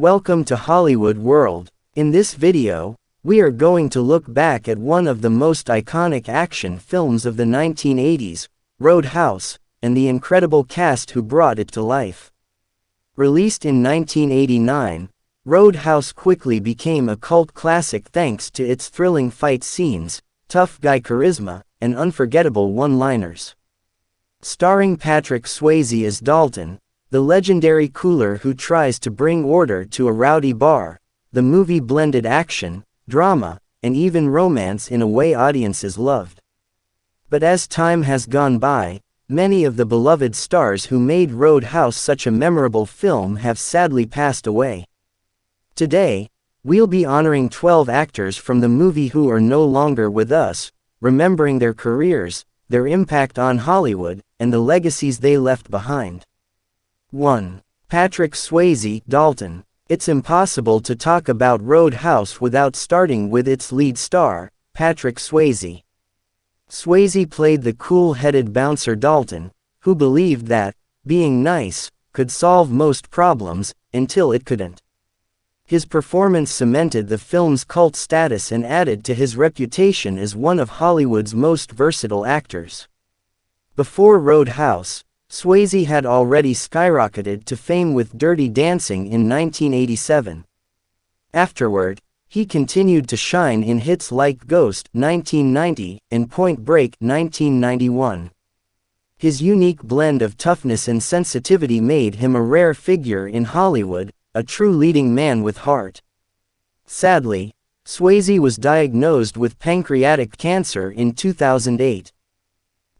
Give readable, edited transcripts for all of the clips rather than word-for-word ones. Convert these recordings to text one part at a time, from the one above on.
Welcome to Hollywood World. In this video, we are going to look back at one of the most iconic action films of the 1980s, Roadhouse, and the incredible cast who brought it to life. Released in 1989, Roadhouse quickly became a cult classic thanks to its thrilling fight scenes, tough guy charisma, and unforgettable one-liners. Starring Patrick Swayze as Dalton, the legendary cooler who tries to bring order to a rowdy bar, the movie blended action, drama, and even romance in a way audiences loved. But as time has gone by, many of the beloved stars who made Roadhouse such a memorable film have sadly passed away. Today, we'll be honoring 12 actors from the movie who are no longer with us, remembering their careers, their impact on Hollywood, and the legacies they left behind. 1. Patrick Swayze, Dalton. It's impossible to talk about Roadhouse without starting with its lead star, Patrick Swayze. Swayze played the cool-headed bouncer Dalton, who believed that being nice could solve most problems, until it couldn't. His performance cemented the film's cult status and added to his reputation as one of Hollywood's most versatile actors. Before Roadhouse, Swayze had already skyrocketed to fame with Dirty Dancing in 1987. Afterward, he continued to shine in hits like Ghost 1990 and Point Break 1991. His unique blend of toughness and sensitivity made him a rare figure in Hollywood, a true leading man with heart. Sadly, Swayze was diagnosed with pancreatic cancer in 2008.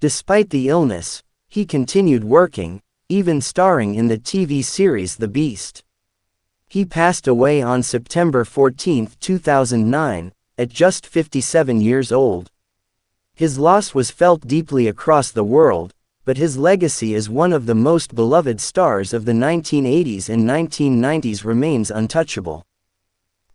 Despite the illness, he continued working, even starring in the TV series The Beast. He passed away on September 14, 2009, at just 57 years old. His loss was felt deeply across the world, but his legacy as one of the most beloved stars of the 1980s and 1990s remains untouchable.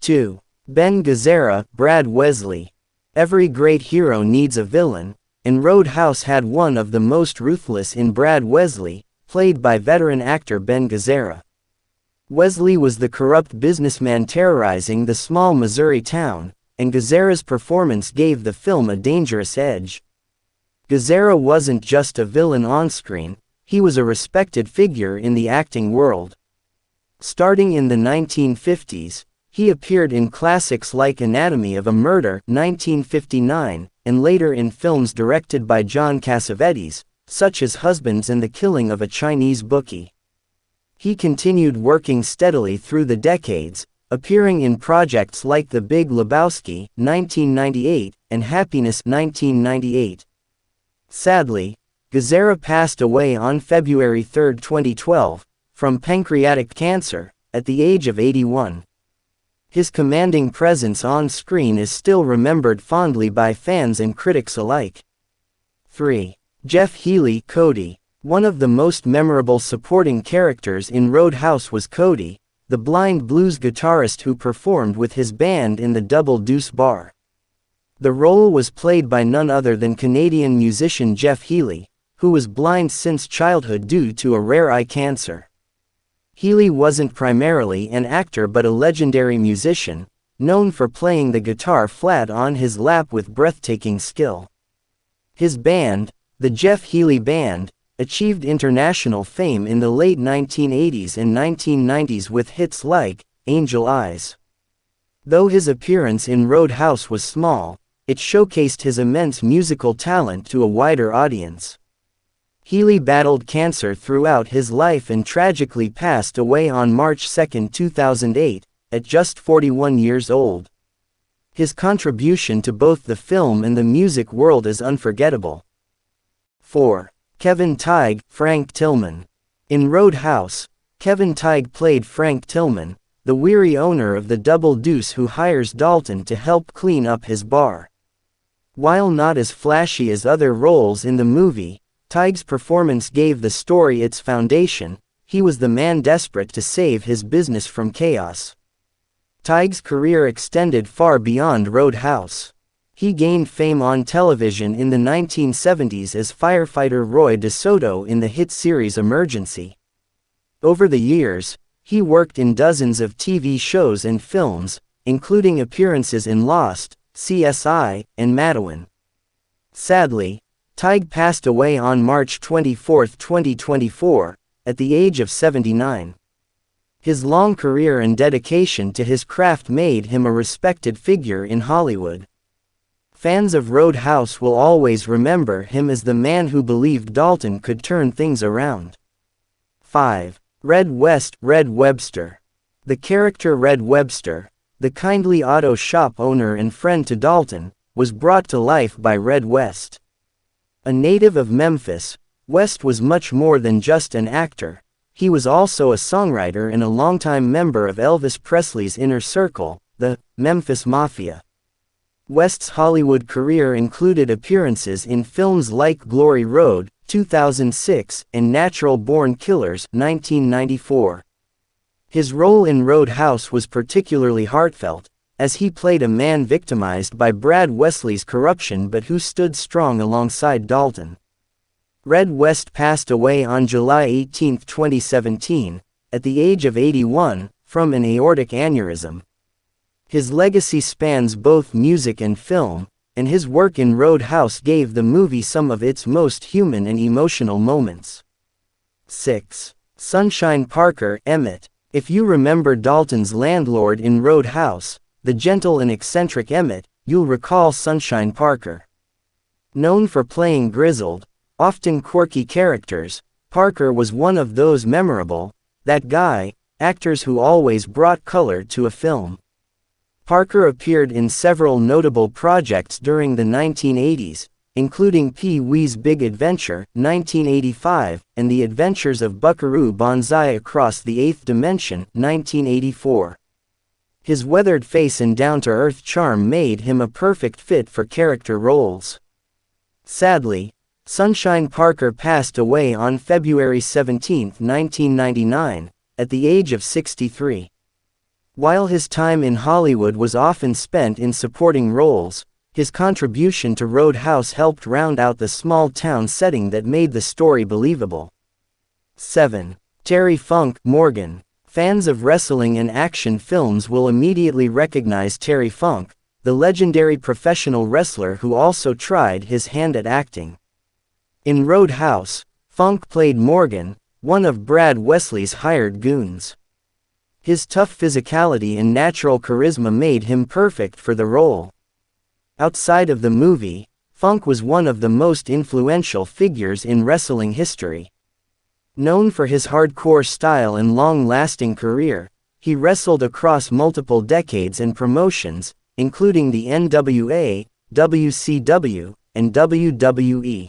2. Ben Gazzara, Brad Wesley. Every great hero needs a villain, and Roadhouse had one of the most ruthless in Brad Wesley, played by veteran actor Ben Gazzara. Wesley was the corrupt businessman terrorizing the small Missouri town, and Gazzara's performance gave the film a dangerous edge. Gazzara wasn't just a villain on-screen, he was a respected figure in the acting world. Starting in the 1950s, he appeared in classics like Anatomy of a Murder 1959, and later in films directed by John Cassavetes, such as Husbands and the Killing of a Chinese Bookie. He continued working steadily through the decades, appearing in projects like The Big Lebowski 1998 and Happiness 1998. Sadly, Gazzara passed away on February 3, 2012, from pancreatic cancer, at the age of 81. His commanding presence on screen is still remembered fondly by fans and critics alike. 3. Jeff Healey, Cody. One of the most memorable supporting characters in Roadhouse was Cody, the blind blues guitarist who performed with his band in the Double Deuce Bar. The role was played by none other than Canadian musician Jeff Healey, who was blind since childhood due to a rare eye cancer. Healey wasn't primarily an actor but a legendary musician, known for playing the guitar flat on his lap with breathtaking skill. His band, the Jeff Healey Band, achieved international fame in the late 1980s and 1990s with hits like Angel Eyes. Though his appearance in Roadhouse was small, it showcased his immense musical talent to a wider audience. Healey battled cancer throughout his life and tragically passed away on March 2, 2008, at just 41 years old. His contribution to both the film and the music world is unforgettable. 4. Kevin Tighe, Frank Tillman. In Roadhouse, Kevin Tighe played Frank Tillman, the weary owner of the Double Deuce who hires Dalton to help clean up his bar. While not as flashy as other roles in the movie, Tighe's performance gave the story its foundation. He was the man desperate to save his business from chaos. Tighe's career extended far beyond Roadhouse. He gained fame on television in the 1970s as firefighter Roy DeSoto in the hit series Emergency. Over the years, He worked in dozens of TV shows and films, including appearances in Lost, CSI, and Matawan. Sadly, Tig passed away on March 24, 2024, at the age of 79. His long career and dedication to his craft made him a respected figure in Hollywood. Fans of Roadhouse will always remember him as the man who believed Dalton could turn things around. 5. Red Webster. The character Red Webster, the kindly auto shop owner and friend to Dalton, was brought to life by Red West. A native of Memphis, West was much more than just an actor. He was also a songwriter and a longtime member of Elvis Presley's inner circle, the Memphis Mafia. West's Hollywood career included appearances in films like Glory Road, 2006, and Natural Born Killers, 1994. His role in Roadhouse was particularly heartfelt, as he played a man victimized by Brad Wesley's corruption but who stood strong alongside Dalton. Red West passed away on July 18, 2017, at the age of 81, from an aortic aneurysm. His legacy spans both music and film, and his work in Roadhouse gave the movie some of its most human and emotional moments. 6. Sunshine Parker, Emmett. If you remember Dalton's landlord in Roadhouse, the gentle and eccentric Emmett, you'll recall Sunshine Parker. Known for playing grizzled, often quirky characters, Parker was one of those memorable, that guy, actors who always brought color to a film. Parker appeared in several notable projects during the 1980s, including Pee-wee's Big Adventure, 1985, and The Adventures of Buckaroo Banzai Across the Eighth Dimension, 1984. His weathered face and down-to-earth charm made him a perfect fit for character roles. Sadly, Sunshine Parker passed away on February 17, 1999, at the age of 63. While his time in Hollywood was often spent in supporting roles, his contribution to Roadhouse helped round out the small-town setting that made the story believable. 7. Terry Funk, Morgan. Fans of wrestling and action films will immediately recognize Terry Funk, the legendary professional wrestler who also tried his hand at acting. In Roadhouse, Funk played Morgan, one of Brad Wesley's hired goons. His tough physicality and natural charisma made him perfect for the role. Outside of the movie, Funk was one of the most influential figures in wrestling history. Known for his hardcore style and long-lasting career, he wrestled across multiple decades and promotions, including the NWA, WCW, and WWE.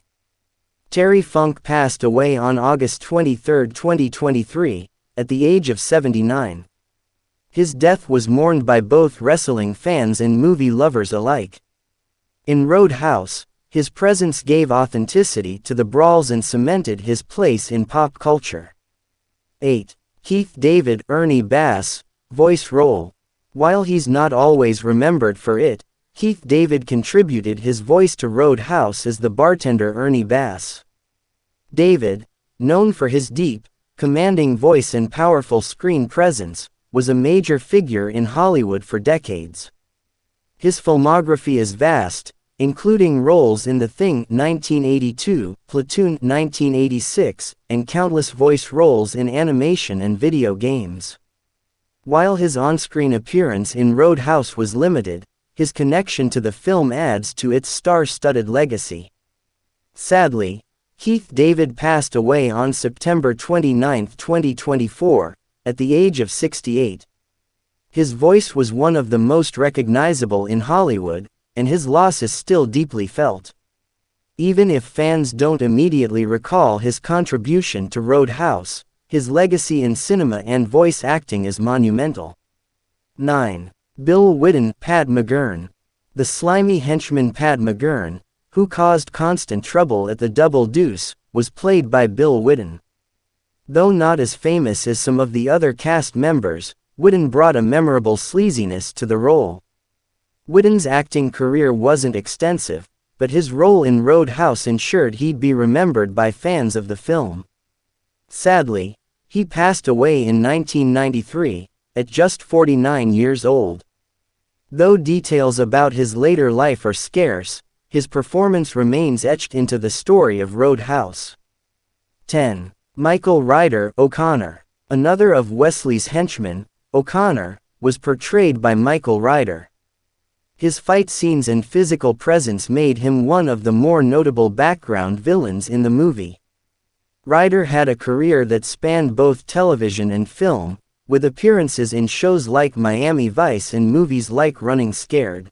Terry Funk passed away on August 23, 2023, at the age of 79. His death was mourned by both wrestling fans and movie lovers alike. In Roadhouse, his presence gave authenticity to the brawls and cemented his place in pop culture. 8. Keith David, Ernie Bass, voice role. While he's not always remembered for it, Keith David contributed his voice to Roadhouse as the bartender Ernie Bass. David, known for his deep, commanding voice and powerful screen presence, was a major figure in Hollywood for decades. His filmography is vast, including roles in The Thing 1982, Platoon 1986, and countless voice roles in animation and video games. While his on-screen appearance in Roadhouse was limited, his connection to the film adds to its star-studded legacy. Sadly, Keith David passed away on September 29, 2024, at the age of 68. His voice was one of the most recognizable in Hollywood, and his loss is still deeply felt. Even if fans don't immediately recall his contribution to Roadhouse, his legacy in cinema and voice acting is monumental. 9. Bill Whidden, Pat McGurn. The slimy henchman Pat McGurn, who caused constant trouble at the Double Deuce, was played by Bill Whidden. Though not as famous as some of the other cast members, Whidden brought a memorable sleaziness to the role. Whidden's acting career wasn't extensive, but his role in Roadhouse ensured he'd be remembered by fans of the film. Sadly, He passed away in 1993, at just 49 years old. Though details about his later life are scarce, his performance remains etched into the story of Roadhouse. 10. Michael Ryder O'Connor. Another of Wesley's henchmen, O'Connor, was portrayed by Michael Ryder. His fight scenes and physical presence made him one of the more notable background villains in the movie. Ryder had a career that spanned both television and film, with appearances in shows like Miami Vice and movies like Running Scared.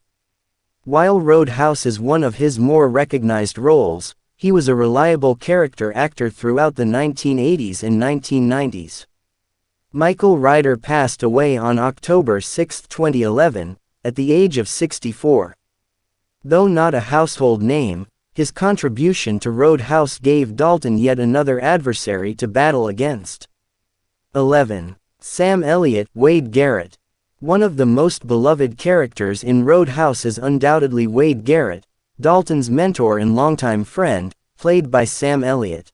While Roadhouse is one of his more recognized roles, he was a reliable character actor throughout the 1980s and 1990s. Michael Ryder passed away on October 6, 2011, at the age of 64. Though not a household name, his contribution to Roadhouse gave Dalton yet another adversary to battle against. 11. Sam Elliott Wade Garrett. One of the most beloved characters in Roadhouse is undoubtedly Wade Garrett, Dalton's mentor and longtime friend, played by Sam Elliott.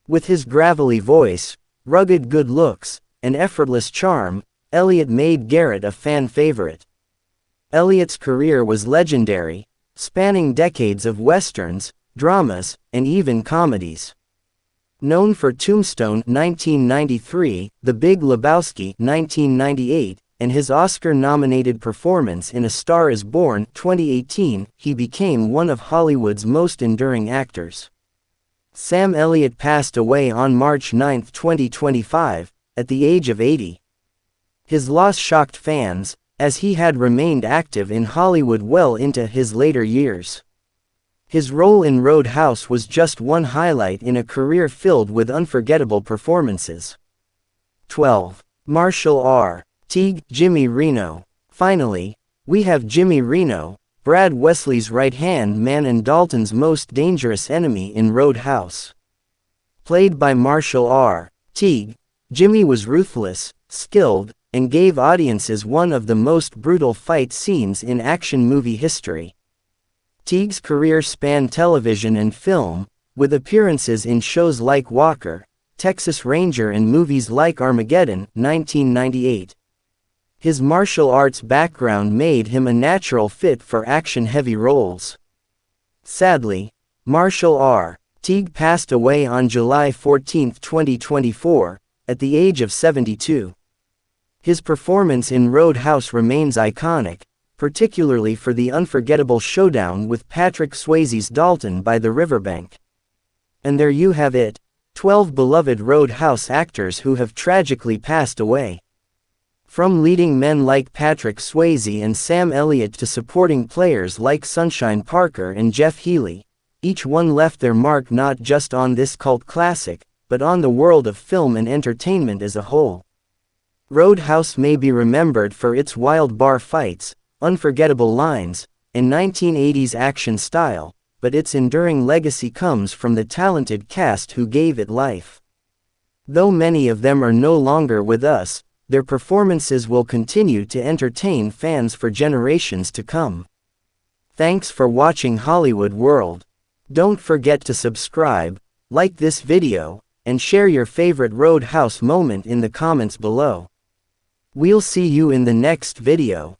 With his gravelly voice, rugged good looks, and effortless charm, Elliott made Garrett a fan favorite. Elliott's career was legendary, spanning decades of westerns, dramas, and even comedies. Known for Tombstone 1993, The Big Lebowski 1998, and his Oscar-nominated performance in A Star is Born 2018, he became one of Hollywood's most enduring actors. Sam Elliott passed away on March 9, 2025, at the age of 80. His loss shocked fans, as he had remained active in Hollywood well into his later years. His role in Roadhouse was just one highlight in a career filled with unforgettable performances. 12. Marshall R. Teague Jimmy Reno. Finally, we have Jimmy Reno, Brad Wesley's right-hand man and Dalton's most dangerous enemy in Roadhouse. Played by Marshall R. Teague, Jimmy was ruthless, skilled, and gave audiences one of the most brutal fight scenes in action movie history. Teague's career spanned television and film, with appearances in shows like Walker, Texas Ranger and movies like Armageddon 1998. His martial arts background made him a natural fit for action-heavy roles. Sadly, Marshall R. Teague passed away on July 14, 2024, at the age of 72. His performance in Roadhouse remains iconic, particularly for the unforgettable showdown with Patrick Swayze's Dalton by the riverbank. And there you have it, 12 beloved Roadhouse actors who have tragically passed away. From leading men like Patrick Swayze and Sam Elliott to supporting players like Sunshine Parker and Jeff Healey, each one left their mark not just on this cult classic, but on the world of film and entertainment as a whole. Roadhouse may be remembered for its wild bar fights, unforgettable lines, and 1980s action style, but its enduring legacy comes from the talented cast who gave it life. Though many of them are no longer with us, their performances will continue to entertain fans for generations to come. Thanks for watching Hollywood World. Don't forget to subscribe, like this video, and share your favorite Roadhouse moment in the comments below. We'll see you in the next video.